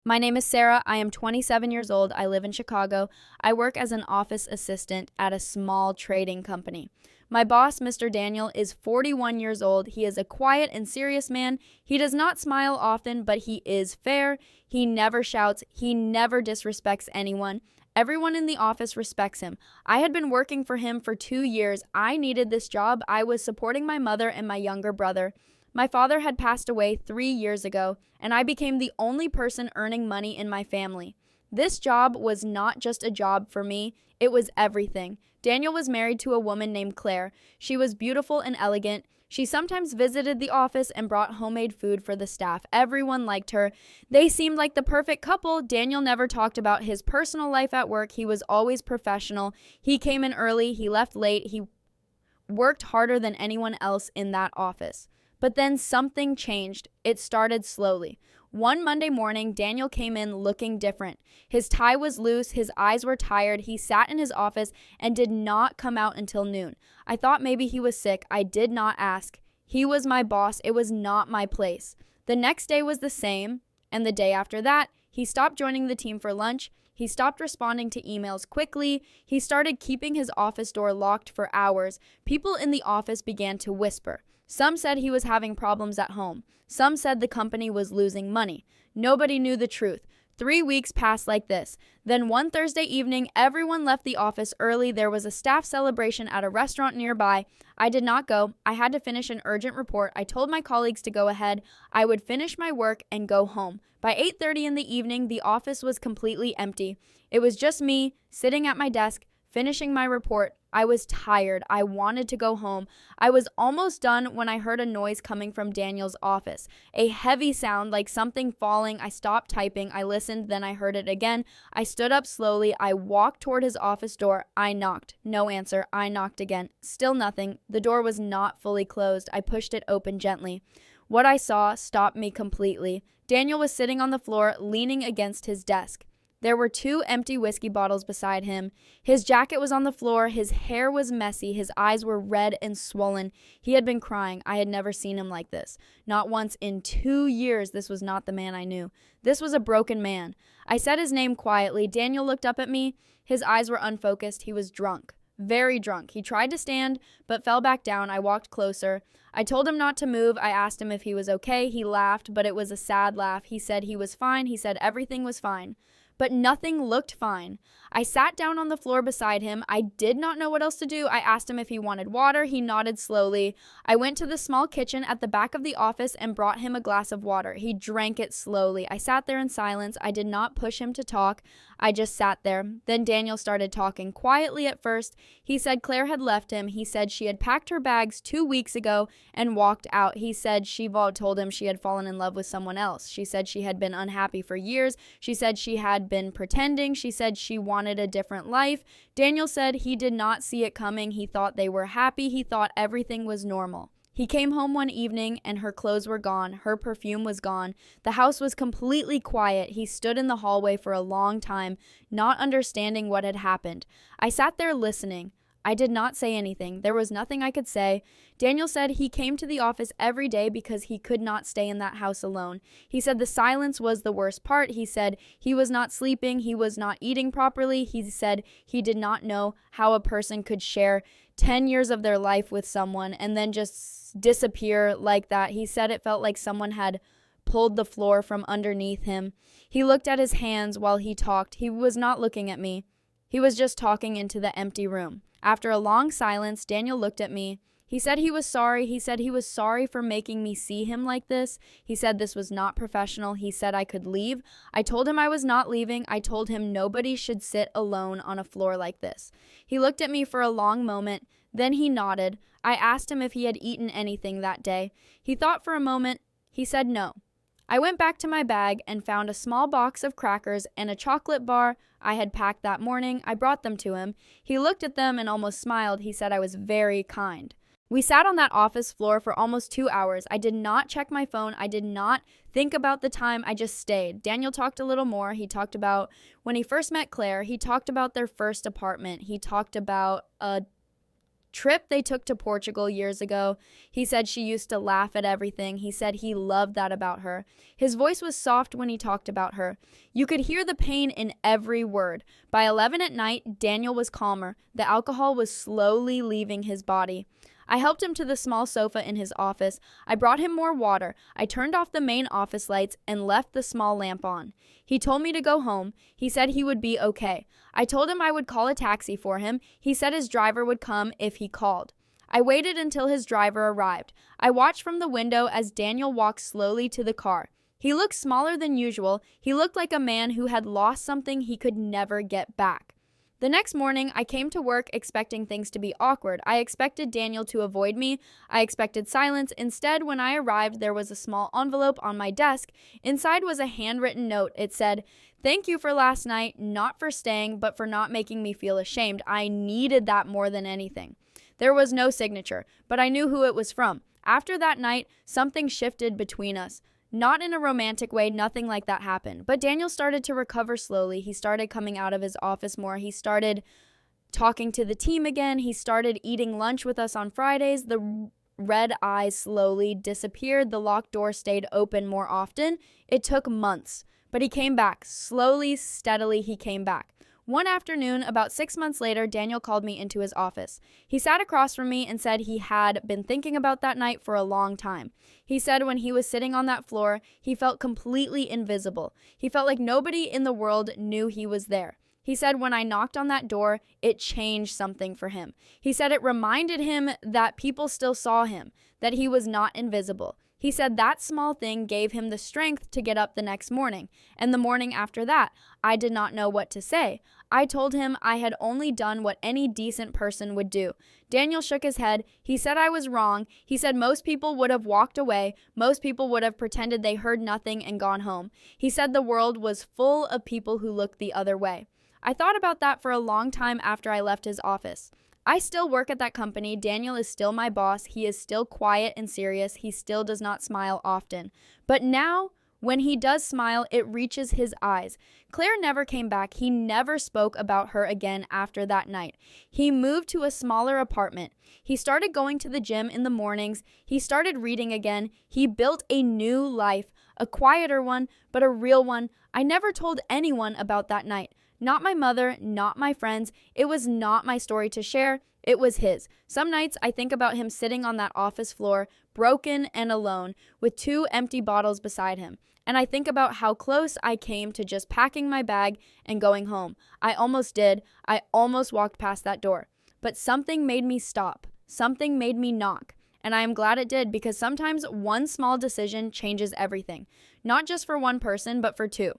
My name is Sarah. I am 27 years old. I live in Chicago. I work as an office assistant at a small trading company. My boss, Mr. Daniel, is 41 years old. He is a quiet and serious man. He does not smile often, but he is fair. He never shouts. He never disrespects anyone. Everyone in the office respects him. I had been working for him for 2 years. I needed this job. I was supporting my mother and my younger brother. My father had passed away 3 years ago, and I became the only person earning money in my family. This job was not just a job for me, it was everything. Daniel was married to a woman named Claire. She was beautiful and elegant. She sometimes visited the office and brought homemade food for the staff. Everyone liked her. They seemed like the perfect couple. Daniel never talked about his personal life at work. He was always professional. He came in early, he left late, he worked harder than anyone else in that office. But then something changed. It started slowly. One Monday morning, Daniel came in looking different. His tie was loose, his eyes were tired, he sat in his office and did not come out until noon. I thought maybe he was sick. I did not ask. He was my boss. It was not my place. The next day was the same, and the day after that, he stopped joining the team for lunch. He stopped responding to emails quickly. He started keeping his office door locked for hours. People in the office began to whisper. Some said he was having problems at home. Some said the company was losing money. Nobody knew the truth. 3 weeks passed like this. Then one Thursday evening, everyone left the office early. There was a staff celebration at a restaurant nearby. I did not go. I had to finish an urgent report. I told my colleagues to go ahead. I would finish my work and go home. By 8:30 in the evening, the office was completely empty. It was just me sitting at my desk, finishing my report. I was tired. I wanted to go home. I was almost done when I heard a noise coming from Daniel's office. A heavy sound like something falling. I stopped typing. I listened, then I heard it again. I stood up slowly. I walked toward his office door. I knocked. No answer. I knocked again. Still nothing. The door was not fully closed. I pushed it open gently. What I saw stopped me completely. Daniel was sitting on the floor, leaning against his desk. There were 2 empty whiskey bottles beside him. His jacket was on the floor. His hair was messy. His eyes were red and swollen. He had been crying. I had never seen him like this. Not once in 2 years. This was not the man I knew. This was a broken man. I said his name quietly. Daniel looked up at me. His eyes were unfocused. He was drunk. Very drunk. He tried to stand, but fell back down. I walked closer. I told him not to move. I asked him if he was okay. He laughed, but it was a sad laugh. He said he was fine. He said everything was fine. But nothing looked fine. I sat down on the floor beside him. I did not know what else to do. I asked him if he wanted water. He nodded slowly. I went to the small kitchen at the back of the office and brought him a glass of water. He drank it slowly. I sat there in silence. I did not push him to talk. I just sat there. Then Daniel started talking, quietly at first. He said Claire had left him. He said she had packed her bags 2 weeks ago and walked out. He said Shiva told him she had fallen in love with someone else. She said she had been unhappy for years. She said she had been pretending. She said she wanted a different life. Daniel said he did not see it coming. He thought they were happy. He thought everything was normal. He came home one evening and her clothes were gone. Her perfume was gone. The house was completely quiet. He stood in the hallway for a long time, not understanding what had happened. I sat there listening. I did not say anything. There was nothing I could say. Daniel said he came to the office every day because he could not stay in that house alone. He said the silence was the worst part. He said he was not sleeping. He was not eating properly. He said he did not know how a person could share 10 years of their life with someone and then just disappear like that. He said it felt like someone had pulled the floor from underneath him. He looked at his hands while he talked. He was not looking at me. He was just talking into the empty room. After a long silence, Daniel looked at me. He said he was sorry. He said he was sorry for making me see him like this. He said this was not professional. He said I could leave. I told him I was not leaving. I told him nobody should sit alone on a floor like this. He looked at me for a long moment. Then he nodded. I asked him if he had eaten anything that day. He thought for a moment. He said no. I went back to my bag and found a small box of crackers and a chocolate bar I had packed that morning. I brought them to him. He looked at them and almost smiled. He said I was very kind. We sat on that office floor for almost 2 hours. I did not check my phone. I did not think about the time. I just stayed. Daniel talked a little more. He talked about when he first met Claire. He talked about their first apartment. He talked about a trip they took to Portugal years ago. He said she used to laugh at everything. He said he loved that about her. His voice was soft when he talked about her. You could hear the pain in every word. By 11 at night, Daniel was calmer. The alcohol was slowly leaving his body. I helped him to the small sofa in his office. I brought him more water. I turned off the main office lights and left the small lamp on. He told me to go home. He said he would be okay. I told him I would call a taxi for him. He said his driver would come if he called. I waited until his driver arrived. I watched from the window as Daniel walked slowly to the car. He looked smaller than usual. He looked like a man who had lost something he could never get back. The next morning, I came to work expecting things to be awkward. I expected Daniel to avoid me. I expected silence. Instead, when I arrived, there was a small envelope on my desk. Inside was a handwritten note. It said, "Thank you for last night, not for staying, but for not making me feel ashamed. I needed that more than anything." There was no signature, but I knew who it was from. After that night, something shifted between us. Not in a romantic way, nothing like that happened. But Daniel started to recover slowly. He started coming out of his office more. He started talking to the team again. He started eating lunch with us on Fridays. The red eyes slowly disappeared. The locked door stayed open more often. It took months, but he came back. Slowly, steadily, he came back. One afternoon, about 6 months later, Daniel called me into his office. He sat across from me and said he had been thinking about that night for a long time. He said when he was sitting on that floor, he felt completely invisible. He felt like nobody in the world knew he was there. He said when I knocked on that door, it changed something for him. He said it reminded him that people still saw him, that he was not invisible. He said that small thing gave him the strength to get up the next morning. And the morning after that, I did not know what to say. I told him I had only done what any decent person would do. Daniel shook his head. He said I was wrong. He said most people would have walked away. Most people would have pretended they heard nothing and gone home. He said the world was full of people who looked the other way. I thought about that for a long time after I left his office. I still work at that company. Daniel is still my boss. He is still quiet and serious. He still does not smile often. But now, when he does smile, it reaches his eyes. Claire never came back. He never spoke about her again after that night. He moved to a smaller apartment. He started going to the gym in the mornings. He started reading again. He built a new life, a quieter one, but a real one. I never told anyone about that night. Not my mother, not my friends. It was not my story to share. It was his. Some nights I think about him sitting on that office floor, broken and alone, with 2 empty bottles beside him. And I think about how close I came to just packing my bag and going home. I almost did. I almost walked past that door. But something made me stop. Something made me knock. And I am glad it did, because sometimes one small decision changes everything. Not just for one person, but for 2.